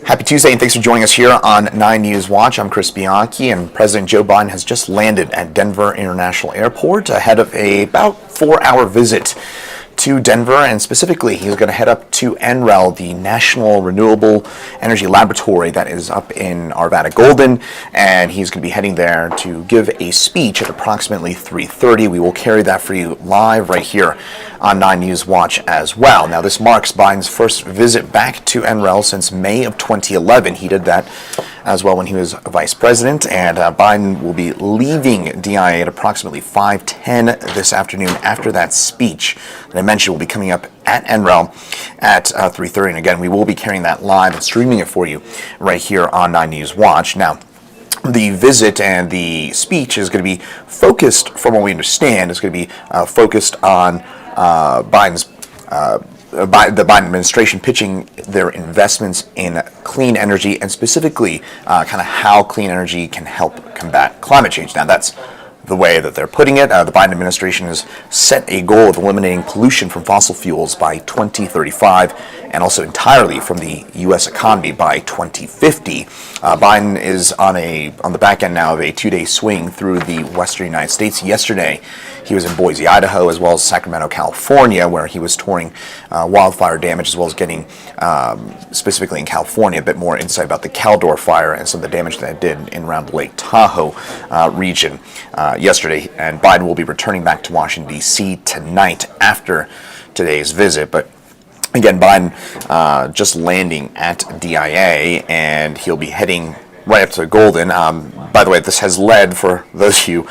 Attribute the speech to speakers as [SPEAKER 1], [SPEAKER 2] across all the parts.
[SPEAKER 1] Happy Tuesday, and thanks for joining us here on 9 News Watch. I'm Chris Bianchi, and President Joe Biden has just landed at Denver International Airport ahead of a about 4-hour visit to Denver, and specifically he's going to head up to NREL, the National Renewable Energy Laboratory that is up in Arvada Golden, and he's going to be heading there to give a speech at approximately 3:30. We will carry that for you live right here on 9 News Watch as well. Now, this marks Biden's first visit back to NREL since May of 2011. He did that as well when he was vice president, and Biden will be leaving DIA at approximately 5:10 this afternoon after that speech that I mentioned will be coming up at NREL at 3:30. And again, we will be carrying that live and streaming it for you right here on 9 News Watch. Now, the visit and the speech is going to be focused, from what we understand, is going to be focused on the Biden administration pitching their investments in clean energy, and specifically kind of how clean energy can help combat climate change. Now, that's the way that they're putting it. The Biden administration has set a goal of eliminating pollution from fossil fuels by 2035 and also entirely from the U.S. economy by 2050. Biden is on the back end now of a 2-day swing through the western United States. Yesterday, he was in Boise, Idaho, as well as Sacramento, California, where he was touring wildfire damage, as well as getting, specifically in California, a bit more insight about the Caldor fire and some of the damage that it did in around the Lake Tahoe region yesterday. And Biden will be returning back to Washington, D.C. tonight after today's visit. But again, Biden just landing at DIA, and he'll be heading right up to Golden. By the way, this has led, for those of you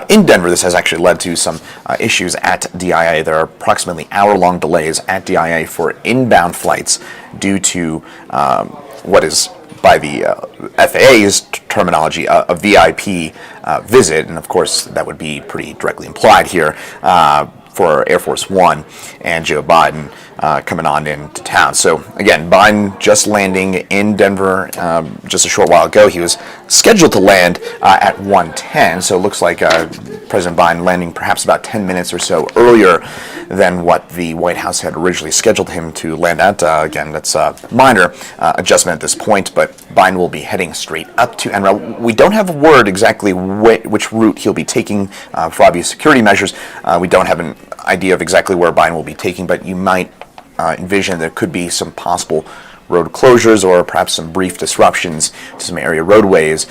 [SPEAKER 1] in Denver, this has actually led to some issues at DIA. There are approximately hour-long delays at DIA for inbound flights due to what is, by the FAA's terminology, a VIP visit. And of course, that would be pretty directly implied here for Air Force One and Joe Biden coming on into town. So again, Biden just landing in Denver just a short while ago. He was scheduled to land at 1:10, so it looks like President Biden landing perhaps about 10 minutes or so earlier than what the White House had originally scheduled him to land at. Again, that's a minor adjustment at this point, but Biden will be heading straight up to NREL. We don't have a word exactly which route he'll be taking for obvious security measures. We don't have an idea of exactly where Biden will be taking, but you might envision there could be some possible road closures or perhaps some brief disruptions to some area roadways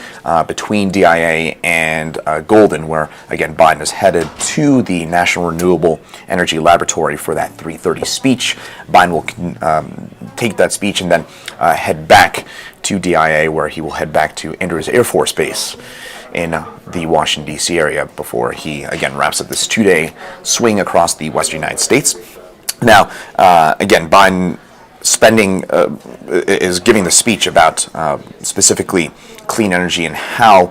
[SPEAKER 1] between DIA and Golden, where, again, Biden is headed to the National Renewable Energy Laboratory for that 3:30 speech. Biden will take that speech and then head back to DIA, where he will head back to Andrews Air Force Base in the Washington, D.C. area before he, again, wraps up this 2-day swing across the western United States. Now, again, Biden is giving the speech about specifically clean energy and how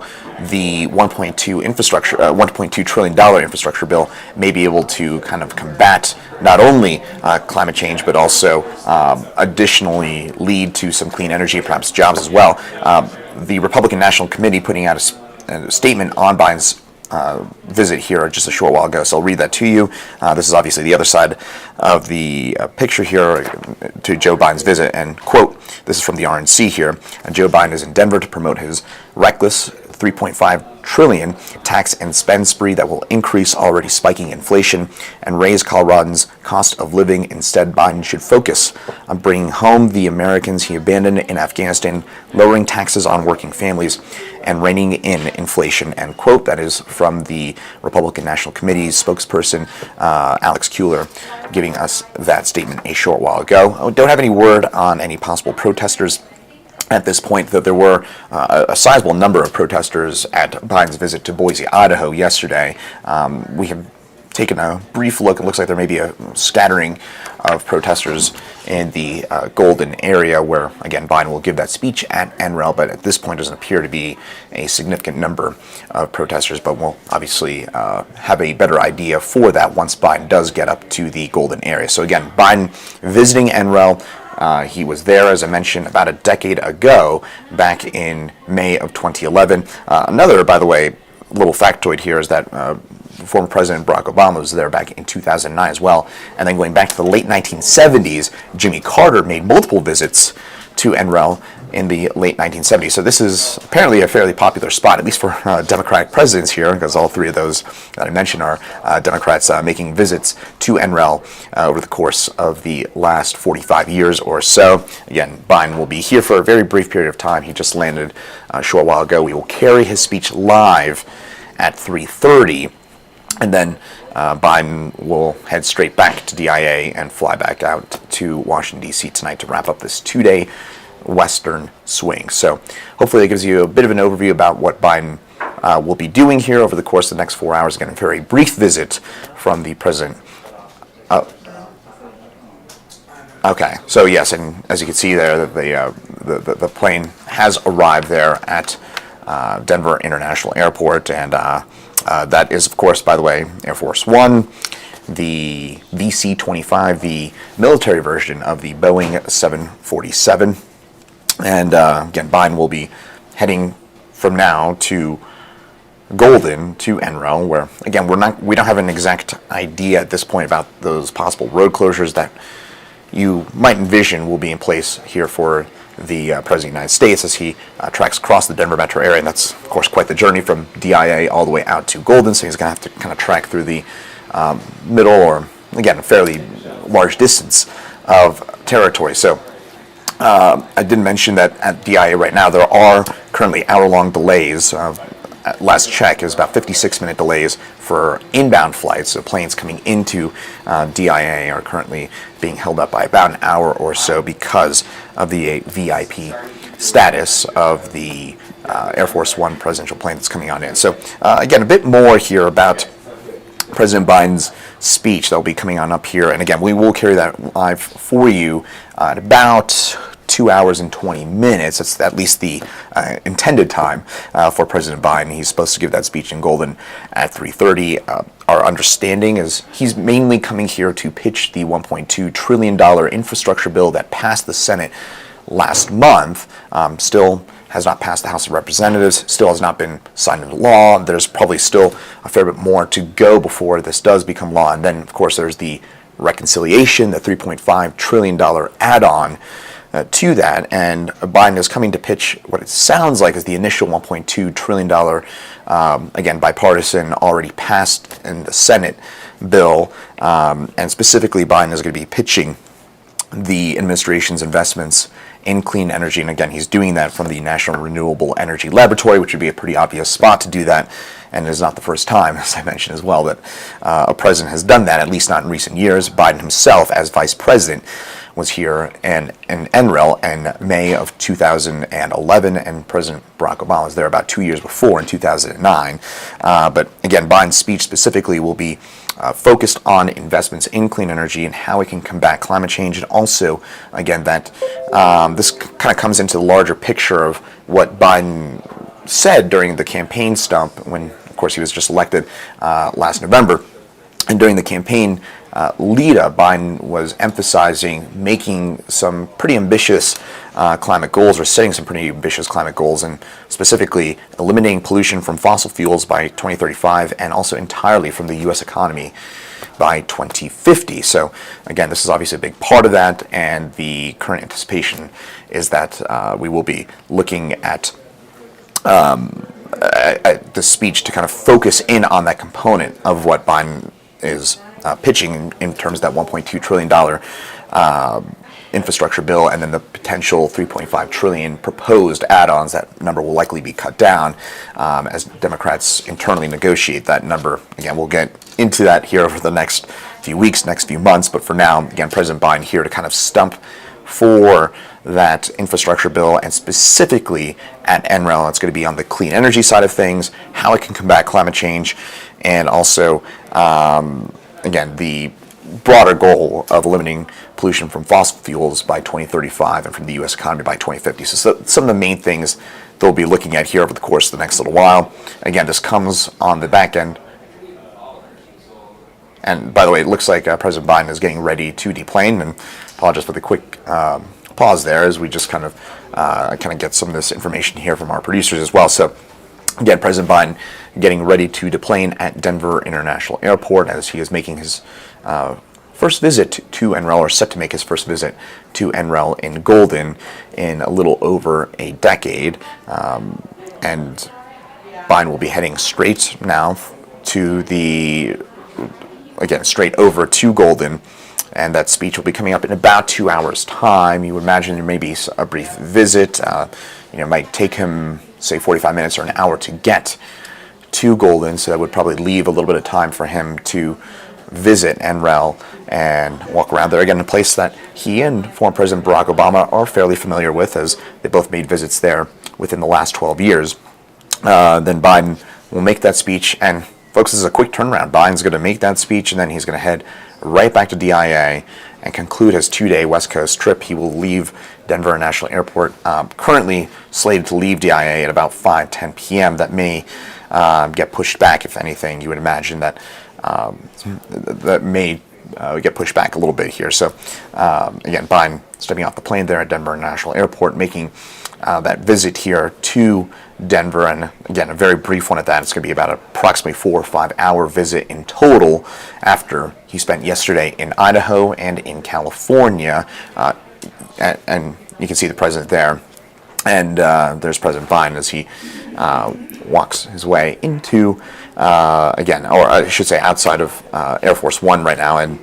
[SPEAKER 1] the $1.2 trillion infrastructure bill may be able to kind of combat not only climate change, but also additionally lead to some clean energy, perhaps jobs as well. The Republican National Committee putting out a statement on Biden's visit here just a short while ago, so I'll read that to you. This is obviously the other side of the picture here to Joe Biden's visit, and quote, this is from the RNC here, Joe Biden is in Denver to promote his reckless $3.5 trillion tax and spend spree that will increase already spiking inflation and raise Coloradans' cost of living. Instead, Biden should focus on bringing home the Americans he abandoned in Afghanistan, lowering taxes on working families, and reining in inflation, end quote. That is from the Republican National Committee's spokesperson, Alex Kuehler, giving us that statement a short while ago. I don't have any word on any possible protesters at this point, that there were a sizable number of protesters at Biden's visit to Boise, Idaho yesterday. We have taken a brief look. It looks like there may be a scattering of protesters in the Golden area where, again, Biden will give that speech at NREL, but at this point doesn't appear to be a significant number of protesters, but we'll obviously have a better idea for that once Biden does get up to the Golden area. So again, Biden visiting NREL. He was there, as I mentioned, about a decade ago, back in May of 2011. Another, by the way, little factoid here is that former President Barack Obama was there back in 2009 as well. And then going back to the late 1970s, Jimmy Carter made multiple visits to NREL in the late 1970s. So this is apparently a fairly popular spot, at least for Democratic presidents here, because all three of those that I mentioned are Democrats making visits to NREL over the course of the last 45 years or so. Again, Biden will be here for a very brief period of time. He just landed a short while ago. We will carry his speech live at 3:30, and then Biden will head straight back to DIA and fly back out to Washington, D.C. tonight to wrap up this two-day Western swing. So hopefully that gives you a bit of an overview about what Biden will be doing here over the course of the next 4 hours. Again, a very brief visit from the president. Okay, so yes, and as you can see there, the plane has arrived there at Denver International Airport, and that is, of course, by the way, Air Force One, the VC-25, the military version of the Boeing 747. And again, Biden will be heading from now to Golden to NREL, where again we don't have an exact idea at this point about those possible road closures that you might envision will be in place here for the President of the United States as he tracks across the Denver metro area. And that's, of course, quite the journey from DIA all the way out to Golden, so he's going to have to kind of track through the middle, or, again, a fairly large distance of territory. So I did mention that at DIA right now there are currently hour-long delays. At last check, is about 56-minute delays for inbound flights. So planes coming into DIA are currently being held up by about an hour or so because of the VIP status of the Air Force One presidential plane that's coming on in. So again, a bit more here about President Biden's speech that will be coming on up here. And again, we will carry that live for you at about 2 hours and 20 minutes. That's at least the intended time for President Biden. He's supposed to give that speech in Golden at 3:30. Our understanding is he's mainly coming here to pitch the $1.2 trillion infrastructure bill that passed the Senate last month. Still has not passed the House of Representatives, still has not been signed into law. There's probably still a fair bit more to go before this does become law. And then, of course, there's the reconciliation, the $3.5 trillion add-on to that, and Biden is coming to pitch what it sounds like is the initial $1.2 trillion, again, bipartisan, already passed in the Senate bill, and specifically Biden is going to be pitching the administration's investments in clean energy, and again, he's doing that from the National Renewable Energy Laboratory, which would be a pretty obvious spot to do that, and it is not the first time, as I mentioned as well, that a president has done that, at least not in recent years. Biden himself, as vice president, was here in NREL in May of 2011, and President Barack Obama was there about 2 years before in 2009. But again, Biden's speech specifically will be focused on investments in clean energy and how it can combat climate change, and also, again, that this kind of comes into the larger picture of what Biden said during the campaign stump when, of course, he was just elected last November. And during the campaign lead-up, Biden was emphasizing making some pretty ambitious climate goals, or setting some pretty ambitious climate goals, and specifically eliminating pollution from fossil fuels by 2035 and also entirely from the U.S. economy by 2050. So again, this is obviously a big part of that, and the current anticipation is that we will be looking at the speech to kind of focus in on that component of what Biden is pitching in terms of that $1.2 trillion infrastructure bill, and then the potential $3.5 trillion proposed add-ons. That number will likely be cut down as Democrats internally negotiate that number. Again, we'll get into that here over the next few weeks, next few months, but for now, again, President Biden here to kind of stump for that infrastructure bill, and specifically at NREL, it's going to be on the clean energy side of things, how it can combat climate change, and also, again, the broader goal of eliminating pollution from fossil fuels by 2035 and from the U.S. economy by 2050. So some of the main things they'll be looking at here over the course of the next little while. Again, this comes on the back end. And by the way, it looks like President Biden is getting ready to deplane, and apologize for the quick pause there as we just kind of get some of this information here from our producers as well. So again, President Biden getting ready to deplane at Denver International Airport as he is making his first visit to NREL, or set to make his first visit to NREL in Golden in a little over a decade. And Biden will be heading straight now to straight over to Golden, and that speech will be coming up in about 2 hours' time. You would imagine there may be a brief visit. It might take him, say, 45 minutes or an hour to get to Golden, so that would probably leave a little bit of time for him to visit NREL and walk around there. Again, a place that he and former President Barack Obama are fairly familiar with, as they both made visits there within the last 12 years. Then Biden will make that speech, and folks, this is a quick turnaround. Biden's going to make that speech, and then he's going to head right back to DIA and conclude his 2-day West Coast trip. He will leave Denver International Airport, currently slated to leave DIA at about 5:10 p.m. That may get pushed back, if anything. You would imagine that that may get pushed back a little bit here. So, again, Biden stepping off the plane there at Denver International Airport, making that visit here to Denver, and again, a very brief one at that. It's going to be about approximately 4 or 5 hour visit in total, after he spent yesterday in Idaho and in California. And you can see the president there, and there's President Biden as he walks his way into, again, or I should say outside of Air Force One right now. And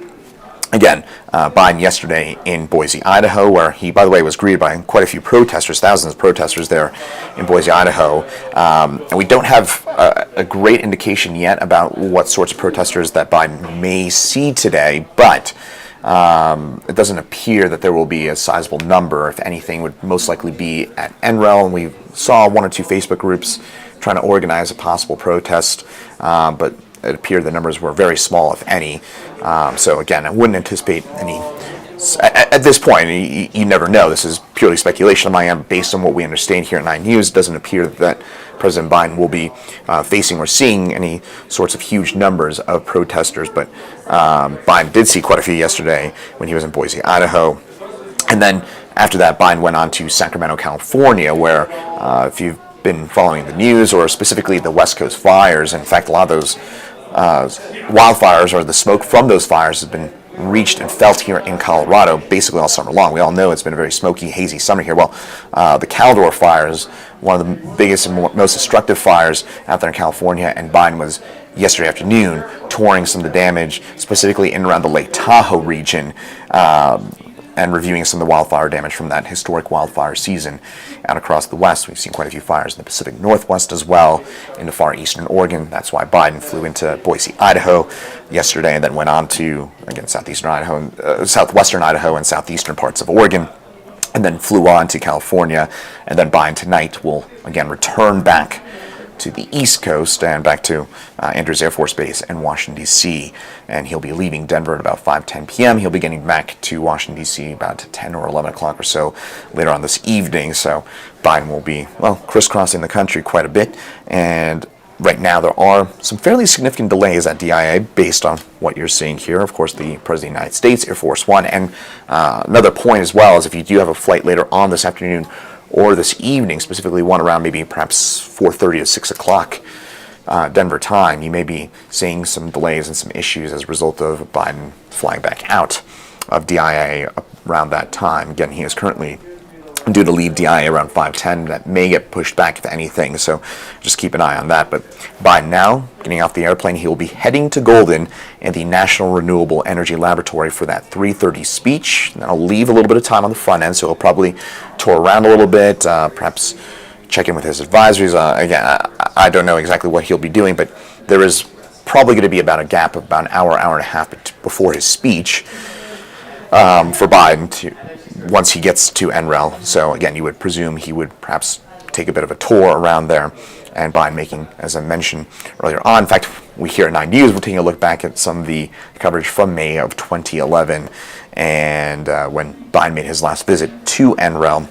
[SPEAKER 1] again, Biden yesterday in Boise, Idaho, where he, by the way, was greeted by quite a few protesters, thousands of protesters there in Boise, Idaho. And we don't have a great indication yet about what sorts of protesters that Biden may see today, but it doesn't appear that there will be a sizable number. If anything, would most likely be at NREL, and we saw 1 or 2 Facebook groups trying to organize a possible protest, but it appeared the numbers were very small, if any. So again, I wouldn't anticipate any. At this point, you never know. This is purely speculation on my end, based on what we understand here at 9 News. It doesn't appear that President Biden will be facing or seeing any sorts of huge numbers of protesters, but Biden did see quite a few yesterday when he was in Boise, Idaho. And then after that, Biden went on to Sacramento, California, where if you've been following the news, or specifically the West Coast fires, in fact, a lot of those wildfires, or the smoke from those fires, has been reached and felt here in Colorado basically all summer long. We all know it's been a very smoky, hazy summer here. Well, the Caldor fires, one of the biggest and most destructive fires out there in California, and Biden was yesterday afternoon touring some of the damage, specifically in around the Lake Tahoe region, and reviewing some of the wildfire damage from that historic wildfire season out across the West. We've seen quite a few fires in the Pacific Northwest as well, into far eastern Oregon. That's why Biden flew into Boise, Idaho yesterday, and then went on to, again, southwestern Idaho and southeastern parts of Oregon, and then flew on to California. And then Biden tonight will, again, return back to the East Coast and back to Andrews Air Force Base in Washington, D.C. And he'll be leaving Denver at about 5:10 p.m. He'll be getting back to Washington, D.C. about 10 or 11 o'clock or so later on this evening. So Biden will be, well, crisscrossing the country quite a bit. And right now there are some fairly significant delays at DIA based on what you're seeing here. Of course, the President of the United States, Air Force One. And another point as well is, if you do have a flight later on this afternoon or this evening, specifically one around maybe perhaps 4:30 to 6 o'clock Denver time, you may be seeing some delays and some issues as a result of Biden flying back out of DIA around that time. Again, he is currently due to leave DIA around 5:10. That may get pushed back, if anything, so just keep an eye on that. But Biden now, getting off the airplane, he will be heading to Golden and the National Renewable Energy Laboratory for that 3:30 speech. That'll leave a little bit of time on the front end, so he'll probably tour around a little bit, perhaps check in with his advisories. Again, I don't know exactly what he'll be doing, but there is probably going to be about a gap of about an hour, hour and a half before his speech for Biden to, once he gets to NREL. So again, you would presume he would perhaps take a bit of a tour around there, and Biden making, as I mentioned earlier on, in fact, we here at 9 News, we're taking a look back at some of the coverage from May of 2011, and when Biden made his last visit to NREL.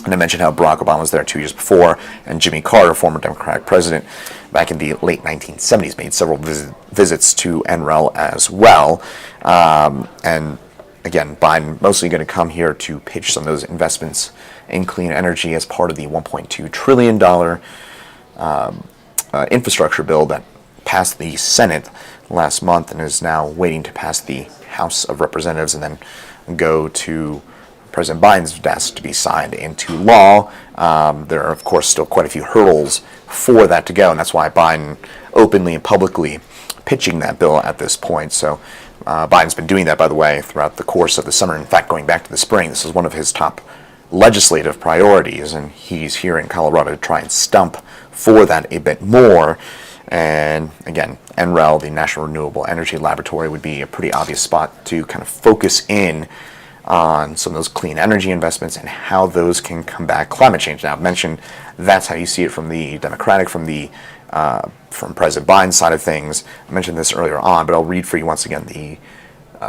[SPEAKER 1] And I mentioned how Barack Obama was there 2 years before, and Jimmy Carter, former Democratic president, back in the late 1970s, made several visits to NREL as well. And again, Biden mostly going to come here to pitch some of those investments in clean energy as part of the $1.2 trillion infrastructure bill that passed the Senate last month and is now waiting to pass the House of Representatives and then go to President Biden's desk to be signed into law. There are, of course, still quite a few hurdles for that to go, and that's why Biden openly and publicly pitching that bill at this point. So Biden's been doing that, by the way, throughout the course of the summer. In fact, going back to the spring, this is one of his top legislative priorities, and he's here in Colorado to try and stump for that a bit more. And again, NREL, the National Renewable Energy Laboratory, would be a pretty obvious spot to kind of focus in on some of those clean energy investments and how those can combat climate change. Now, I've mentioned that's how you see it from the Democratic, from President Biden's side of things. I mentioned this earlier on, but I'll read for you once again the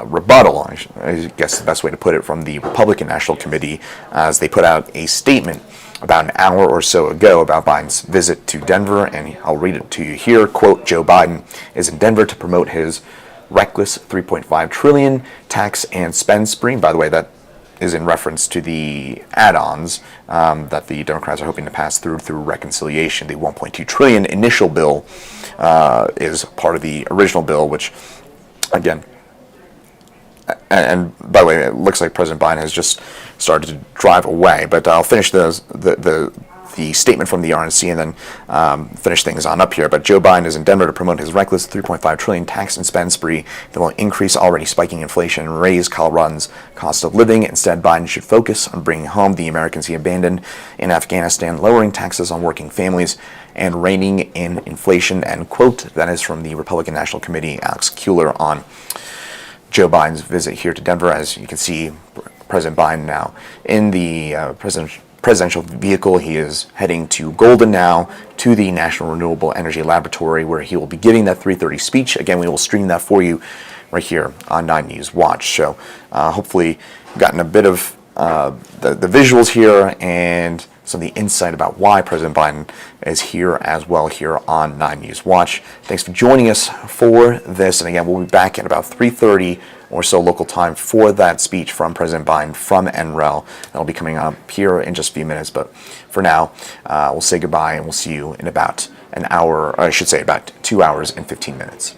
[SPEAKER 1] rebuttal, I guess the best way to put it, from the Republican National Committee, as they put out a statement about an hour or so ago about Biden's visit to Denver, and I'll read it to you here. Quote, Joe Biden is in Denver to promote his reckless $3.5 trillion tax and spend spree. By the way, that is in reference to the add-ons that the Democrats are hoping to pass through reconciliation. The $1.2 trillion initial bill is part of the original bill, which, again, and by the way, it looks like President Biden has just started to drive away. But I'll finish the statement from the RNC and then finish things on up here. But Joe Biden is in Denver to promote his reckless $3.5 trillion tax and spend spree that will increase already spiking inflation and raise Coloradans' cost of living. Instead, Biden should focus on bringing home the Americans he abandoned in Afghanistan, lowering taxes on working families, and reining in inflation, end quote. That is from the Republican National Committee, Alex Kuehler, on Joe Biden's visit here to Denver. As you can see, President Biden now in the presidential vehicle. He is heading to Golden now, to the National Renewable Energy Laboratory, where he will be giving that 3:30 speech. Again, we will stream that for you right here on 9 News Watch. So hopefully you've gotten a bit of the visuals here and some of the insight about why President Biden is here as well here on 9 News Watch. Thanks for joining us for this. And again, we'll be back at about 3:30 or so local time for that speech from President Biden from NREL. That'll be coming up here in just a few minutes. But for now, we'll say goodbye and we'll see you in about an hour, or I should say about 2 hours and 15 minutes.